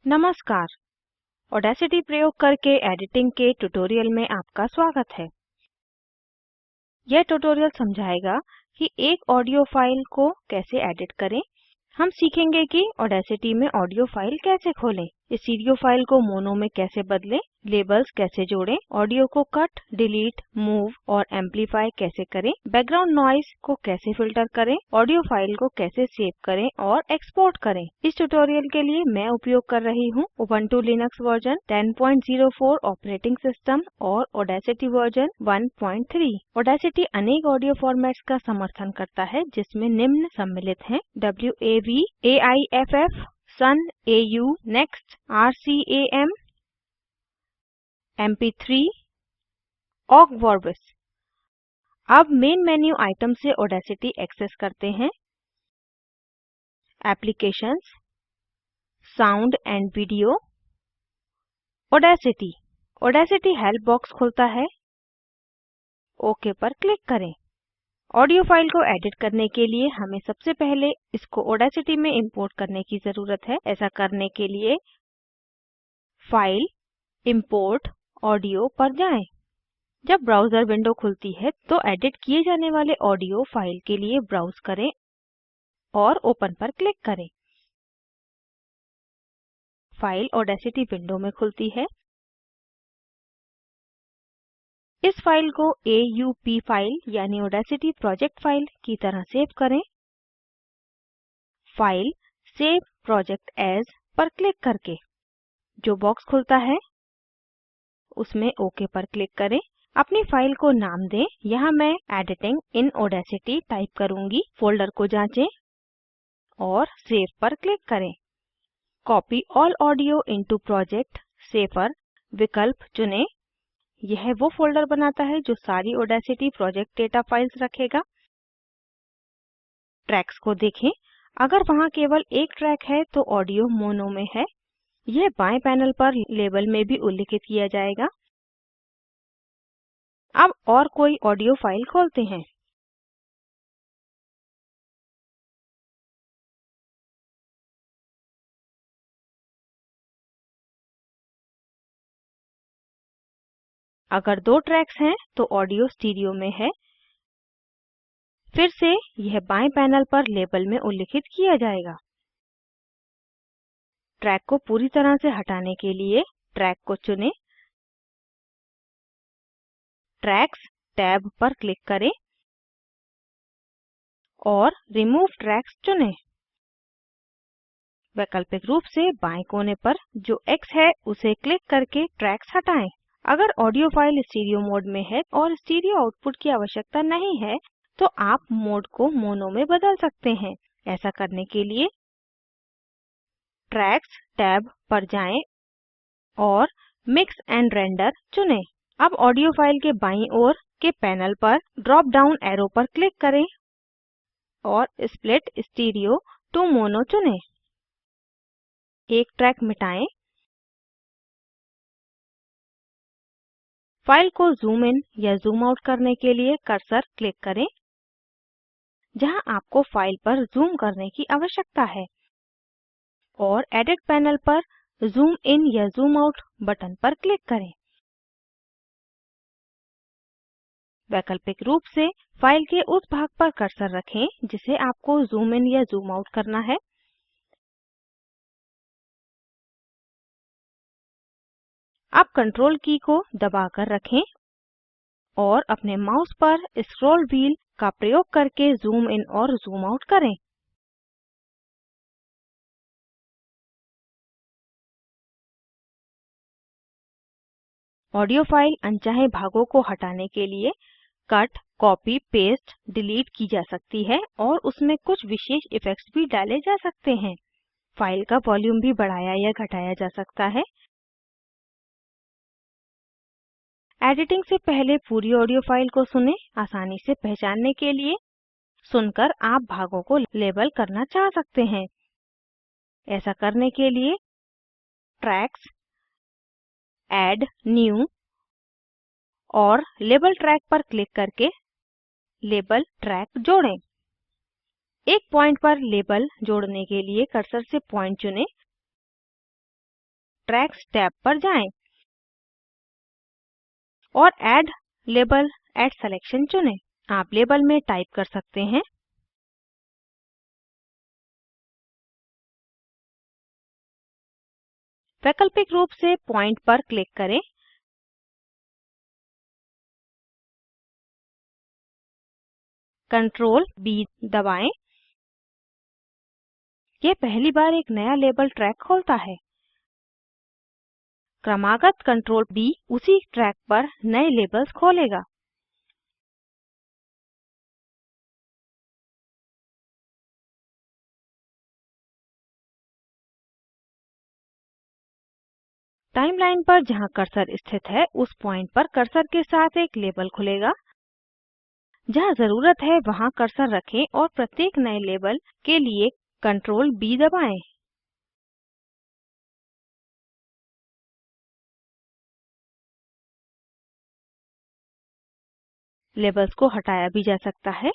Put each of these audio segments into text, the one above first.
नमस्कार। ऑडेसिटी प्रयोग करके एडिटिंग के ट्यूटोरियल में आपका स्वागत है। यह ट्यूटोरियल समझाएगा कि एक ऑडियो फाइल को कैसे एडिट करें। हम सीखेंगे कि ऑडेसिटी में ऑडियो फाइल कैसे खोलें, स्टीरियो फाइल को मोनो में कैसे बदलें, लेबल्स कैसे जोड़ें, ऑडियो को कट, डिलीट, मूव और एम्पलीफाई कैसे करें, बैकग्राउंड नॉइस को कैसे फिल्टर करें, ऑडियो फाइल को कैसे सेव करें और एक्सपोर्ट करें। इस ट्यूटोरियल के लिए मैं उपयोग कर रही हूँ Ubuntu Linux version 1004 operating system और ऑडेसिटी वर्जन 13। ऑडेसिटी अनेक ऑडियो फॉर्मेट्स का समर्थन करता है जिसमें निम्न सम्मिलित हैं: WAV, AIFF, Sun AU, Next, RCAM, MP3, OGG Vorbis। अब मेन मेन्यू आइटम से ऑडेसिटी एक्सेस करते हैं। Applications, sound and video, audacity. Audacity help box खुलता है। ओके पर क्लिक करें। ऑडियो फाइल को एडिट करने के लिए हमें सबसे पहले इसको ऑडेसिटी में इंपोर्ट करने की ज़रूरत है। ऐसा करने के लिए फाइल, इंपोर्ट, ऑडियो पर जाएं। जब ब्राउज़र विंडो खुलती है तो एडिट किए जाने वाले ऑडियो फाइल के लिए ब्राउज़ करें और ओपन पर क्लिक करें। फाइल ऑडेसिटी विंडो में खुलती है। इस फाइल को AUP फाइल यानी ऑडेसिटी प्रोजेक्ट फाइल की तरह सेव करें। फाइल, सेव प्रोजेक्ट एज पर क्लिक करके जो बॉक्स खुलता है उसमें ओके पर क्लिक करें। अपनी फाइल को नाम दें। यहाँ मैं एडिटिंग इन ऑडेसिटी टाइप करूँगी। फोल्डर को जांचें और सेव पर क्लिक करें। Copy all audio into project safer विकल्प चुनें। यह वो फोल्डर बनाता है जो सारी ऑडेसिटी प्रोजेक्ट डेटा फाइल्स रखेगा। ट्रैक्स को देखें। अगर वहाँ केवल एक ट्रैक है तो ऑडियो मोनो में है। यह बाएं पैनल पर लेबल में भी उल्लिखित किया जाएगा। अब और कोई ऑडियो फाइल खोलते हैं। अगर दो ट्रैक्स हैं तो ऑडियो स्टीरियो में है। फिर से यह बाएं पैनल पर लेबल में उल्लिखित किया जाएगा। ट्रैक को पूरी तरह से हटाने के लिए ट्रैक को चुनें। ट्रैक्स टैब पर क्लिक करें और रिमूव ट्रैक्स चुनें। वैकल्पिक रूप से बाएं कोने पर जो X है उसे क्लिक करके ट्रैक्स हटाएं। अगर ऑडियो फाइल स्टीरियो मोड में है और स्टीरियो आउटपुट की आवश्यकता नहीं है तो आप मोड को मोनो में बदल सकते हैं। ऐसा करने के लिए ट्रैक्स टैब पर जाएं और मिक्स एंड रेंडर चुनें। अब ऑडियो फाइल के बाईं ओर के पैनल पर ड्रॉप डाउन एरो पर क्लिक करें और स्प्लिट स्टीरियो टू मोनो चुनें। एक ट्रैक मिटाएं। फाइल को जूम इन या जूम आउट करने के लिए कर्सर क्लिक करें जहां आपको फाइल पर जूम करने की आवश्यकता है और एडिट पैनल पर जूम इन या जूम आउट बटन पर क्लिक करें। वैकल्पिक रूप से फाइल के उस भाग पर कर्सर रखें जिसे आपको जूम इन या जूम आउट करना है। अब कंट्रोल की को दबाकर रखें और अपने माउस पर स्क्रॉल व्हील का प्रयोग करके जूम इन और जूम आउट करें। ऑडियो फाइल अनचाहे भागों को हटाने के लिए कट, कॉपी, पेस्ट, डिलीट की जा सकती है और उसमें कुछ विशेष इफ़ेक्ट्स भी डाले जा सकते हैं। फाइल का वॉल्यूम भी बढ़ाया या घटाया जा सकता है। एडिटिंग से पहले पूरी ऑडियो फाइल को सुनें। आसानी से पहचानने के लिए सुनकर आप भागों को लेबल करना चाह सकते हैं। ऐसा करने के लिए ट्रैक्स, ऐड न्यू और लेबल ट्रैक पर क्लिक करके लेबल ट्रैक जोड़ें। एक पॉइंट पर लेबल जोड़ने के लिए कर्सर से पॉइंट चुनें ट्रैक्स टैब पर जाएं और ऐड लेबल एट सिलेक्शन चुनें। आप लेबल में टाइप कर सकते हैं वैकल्पिक रूप से पॉइंट पर क्लिक करें, कंट्रोल B दबाएं। यह पहली बार एक नया लेबल ट्रैक खोलता है। क्रमागत कंट्रोल B उसी ट्रैक पर नए लेबल्स खोलेगा। टाइमलाइन पर जहां कर्सर स्थित है उस पॉइंट पर कर्सर के साथ एक लेबल खुलेगा। जहां ज़रूरत है वहां कर्सर रखें और प्रत्येक नए लेबल के लिए कंट्रोल B दबाएं। लेबल्स को हटाया भी जा सकता है।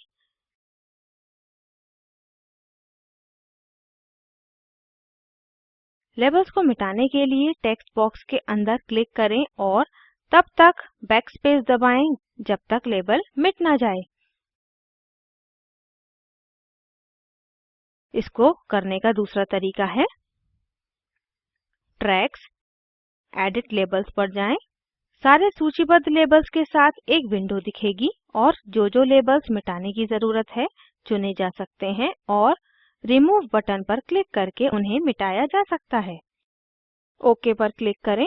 लेबल्स को मिटाने के लिए टेक्स्ट बॉक्स के अंदर क्लिक करें और तब तक बैकस्पेस दबाएं जब तक लेबल मिट ना जाए। इसको करने का दूसरा तरीका है ट्रैक्स एडिट लेबल्स पर जाएं। सारे सूचीबद्ध लेबल्स के साथ एक विंडो दिखेगी और जो लेबल्स मिटाने की ज़रूरत है चुने जा सकते हैं और रिमूव बटन पर क्लिक करके उन्हें मिटाया जा सकता है। ओके पर क्लिक करें।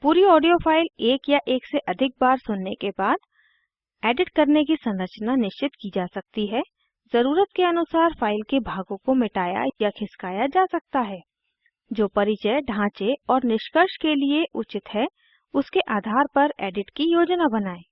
पूरी ऑडियो फाइल एक या एक से अधिक बार सुनने के बाद एडिट करने की संरचना निश्चित की जा सकती है। ज़रूरत के अनुसार फाइल के भागों को मिटाया या खिसकाया जा सकता है। जो परिचय, ढांचे और निष्कर्ष के लिए उचित है उसके आधार पर एडिट की योजना बनाएं।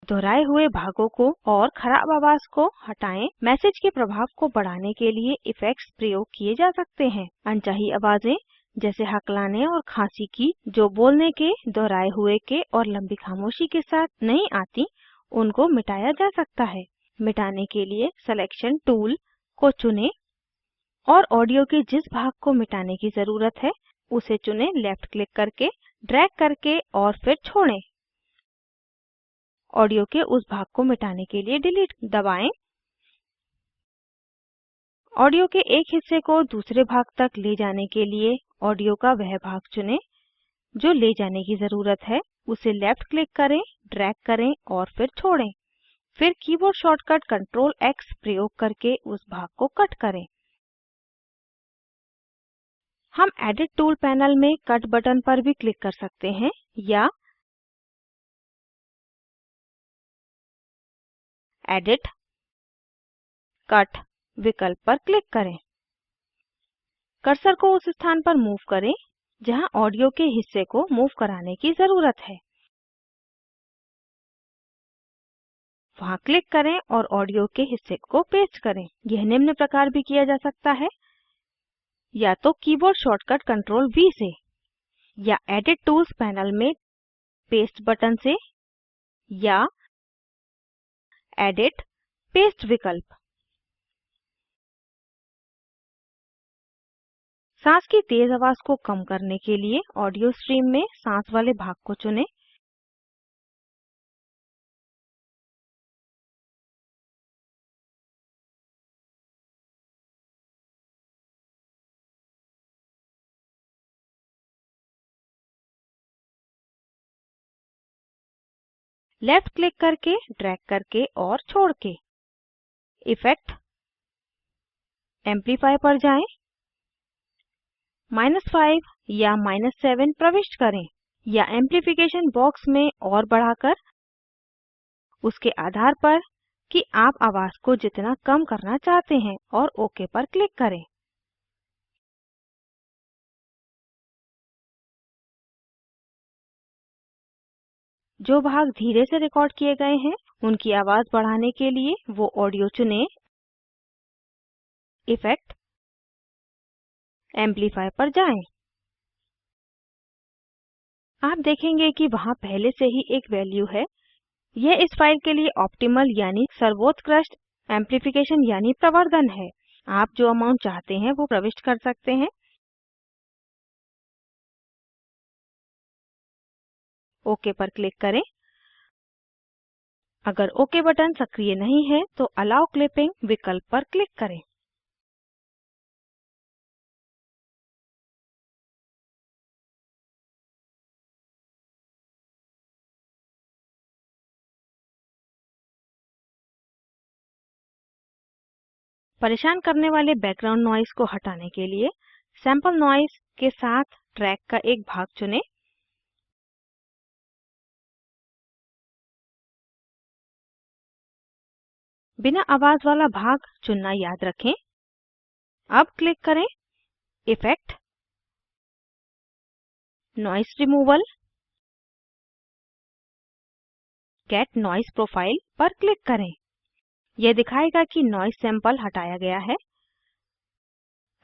दोहराए हुए भागों को और खराब आवाज़ को हटाएं। मैसेज के प्रभाव को बढ़ाने के लिए इफ़ेक्ट्स प्रयोग किए जा सकते हैं। अनचाही आवाज़ें जैसे हकलाने और खांसी की जो बोलने के, दोहराए हुए के और लंबी खामोशी के साथ नहीं आती, उनको मिटाया जा सकता है। मिटाने के लिए सिलेक्शन टूल को चुनें और ऑडियो के जिस भाग को मिटाने की ज़रूरत है उसे चुनें। लेफ्ट क्लिक करके ड्रैग करके और फिर छोड़ें। ऑडियो के उस भाग को मिटाने के लिए डिलीट दबाएं। ऑडियो के एक हिस्से को दूसरे भाग तक ले जाने के लिए ऑडियो का वह भाग चुनें जो ले जाने की ज़रूरत है। उसे लेफ्ट क्लिक करें, ड्रैग करें और फिर छोड़ें। फिर कीबोर्ड शॉर्टकट कंट्रोल X प्रयोग करके उस भाग को कट करें। हम एडिट टूल पैनल में कट बटन पर भी क्लिक कर सकते हैं या एडिट कट विकल्प पर क्लिक करें। कर्सर को उस स्थान पर मूव करें जहां ऑडियो के हिस्से को मूव कराने की ज़रूरत है। वहां क्लिक करें और ऑडियो के हिस्से को पेस्ट करें। यह निम्न प्रकार भी किया जा सकता है या तो कीबोर्ड शॉर्टकट कंट्रोल V से या एडिट टूल्स पैनल में पेस्ट बटन से या एडिट पेस्ट विकल्प। सांस की तेज़ आवाज़ को कम करने के लिए ऑडियो स्ट्रीम में सांस वाले भाग को चुनें। लेफ्ट क्लिक करके ड्रैग करके और छोड़ के इफेक्ट एम्पलीफाई पर जाएं। -5 या -7 प्रविष्ट करें या एम्प्लीफिकेशन बॉक्स में और बढ़ाकर उसके आधार पर कि आप आवाज़ को जितना कम करना चाहते हैं और ओके पर क्लिक करें। जो भाग धीरे से रिकॉर्ड किए गए हैं उनकी आवाज़ बढ़ाने के लिए वो ऑडियो चुनें। इफेक्ट एम्पलीफाई पर जाएं। आप देखेंगे कि वहाँ पहले से ही एक वैल्यू है। यह इस फाइल के लिए ऑप्टिमल यानी सर्वोत्कृष्ट एम्प्लीफिकेशन यानी प्रवर्धन है। आप जो अमाउंट चाहते हैं वो प्रविष्ट कर सकते हैं। ओके पर क्लिक करें। अगर ओके बटन सक्रिय नहीं है तो अलाउ क्लिपिंग विकल्प पर क्लिक करें। परेशान करने वाले बैकग्राउंड नॉइस को हटाने के लिए सैंपल नॉइस के साथ ट्रैक का एक भाग चुनें। बिना आवाज़ वाला भाग चुनना याद रखें। अब क्लिक करें effect, noise removal, get noise profile पर क्लिक करें। यह दिखाएगा कि नॉइस सैंपल हटाया गया है।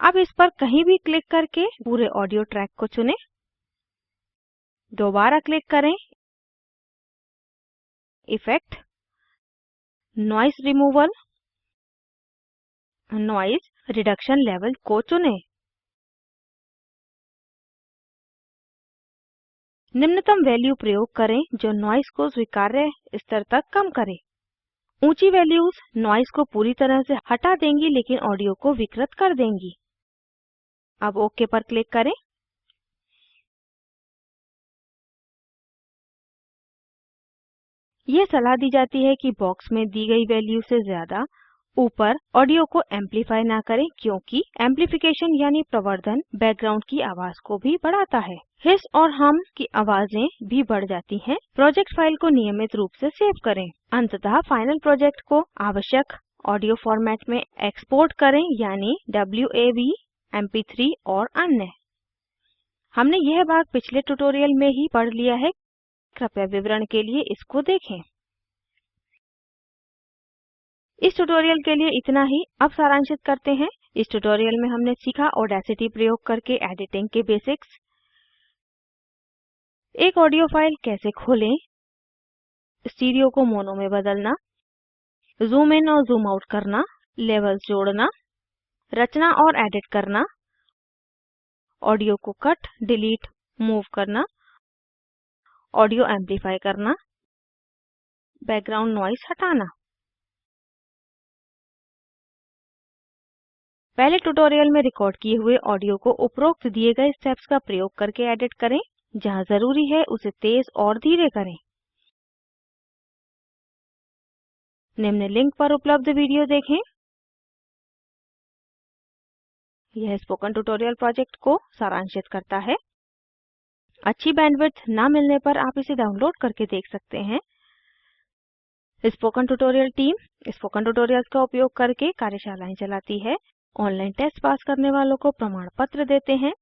अब इस पर कहीं भी क्लिक करके पूरे ऑडियो ट्रैक को चुनें। दोबारा क्लिक करें effect, noise removal, noise reduction level को चुनें। निम्नतम वैल्यू प्रयोग करें जो नॉइस को स्वीकार्य स्तर तक कम करे। ऊंची वैल्यूज नॉइस को पूरी तरह से हटा देंगी लेकिन ऑडियो को विकृत कर देंगी। अब ओके पर क्लिक करें। यह सलाह दी जाती है कि बॉक्स में दी गई वैल्यू से ज़्यादा ऊपर ऑडियो को एम्प्लीफाई ना करें क्योंकि एम्प्लीफिकेशन यानी प्रवर्धन बैकग्राउंड की आवाज़ को भी बढ़ाता है। हिस और हम की आवाज़ें भी बढ़ जाती हैं। प्रोजेक्ट फाइल को नियमित रूप से सेव करें। अंततः फाइनल प्रोजेक्ट को आवश्यक ऑडियो फॉर्मेट में एक्सपोर्ट करें यानी WAV, MP3 और अन्य। हमने यह भाग पिछले ट्यूटोरियल में ही पढ़ लिया है, कृपया विवरण के लिए इसको देखें। इस ट्यूटोरियल के लिए इतना ही। अब सारांशित करते हैं। इस ट्यूटोरियल में हमने सीखा ऑडेसिटी प्रयोग करके एडिटिंग के बेसिक्स, एक ऑडियो फाइल कैसे खोलें, स्टीरियो को मोनो में बदलना, जूम इन और जूम आउट करना, लेवल्स जोड़ना, रचना और एडिट करना, ऑडियो को कट, डिलीट, मूव करना, ऑडियो एम्प्लीफाई करना, बैकग्राउंड नॉइस हटाना। पहले ट्यूटोरियल में रिकॉर्ड किए हुए ऑडियो को उपरोक्त दिए गए स्टेप्स का प्रयोग करके एडिट करें। जहाँ ज़रूरी है उसे तेज़ और धीरे करें। निम्न लिंक पर उपलब्ध वीडियो देखें। यह स्पोकन ट्यूटोरियल प्रोजेक्ट को सारांशित करता है। अच्छी बैंडविड्थ ना मिलने पर आप इसे डाउनलोड करके देख सकते हैं। Spoken tutorial team spoken tutorials का उपयोग करके कार्यशालाएं चलाती है। ऑनलाइन टेस्ट पास करने वालों को प्रमाण पत्र देते हैं।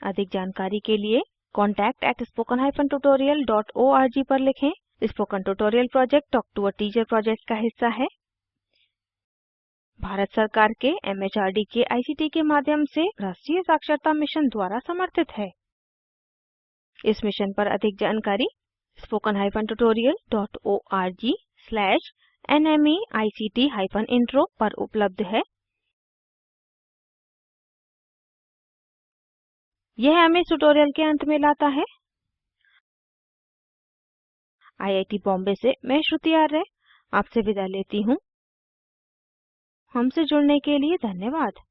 अधिक जानकारी के लिए contact@spoken-tutorial.org पर लिखें। Spoken tutorial project talk to a teacher project का हिस्सा है। भारत सरकार के MHRD के ICT के माध्यम से राष्ट्रीय साक्षरता मिशन द्वारा समर्थित है। इस मिशन पर अधिक जानकारी spoken-tutorial.org/nmeict-इंट्रो पर उपलब्ध है। यह हमें इस ट्यूटोरियल के अंत में लाता है। IIT बॉम्बे से मैं श्रुति आर्य आपसे विदा लेती हूँ। हमसे जुड़ने के लिए धन्यवाद।